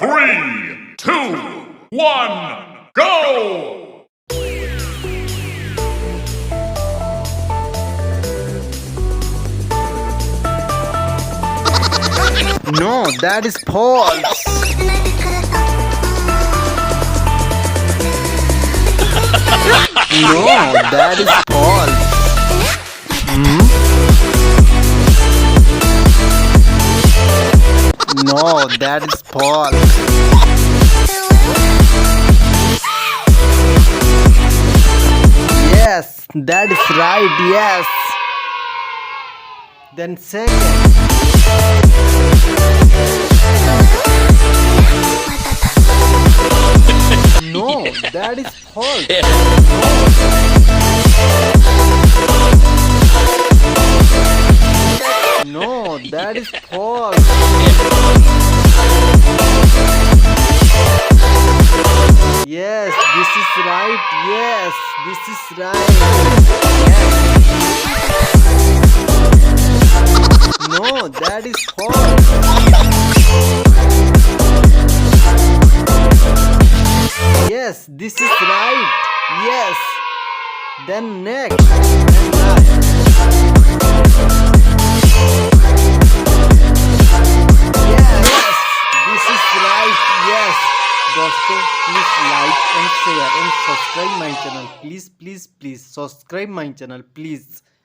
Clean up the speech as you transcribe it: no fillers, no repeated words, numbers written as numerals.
3, 2, 1, go! No, that is false. No, that is false. No, that is false. Yes, that is right. Yes. Then second. No, that is false. No, that is false. Yes, this is right. Yes, this is right. Yes. No, that is false. Yes, this is right. Yes. Then next. And last. Yes, this is right. Yes. दोस्तों please like and share and subscribe my channel. Please subscribe my channel please.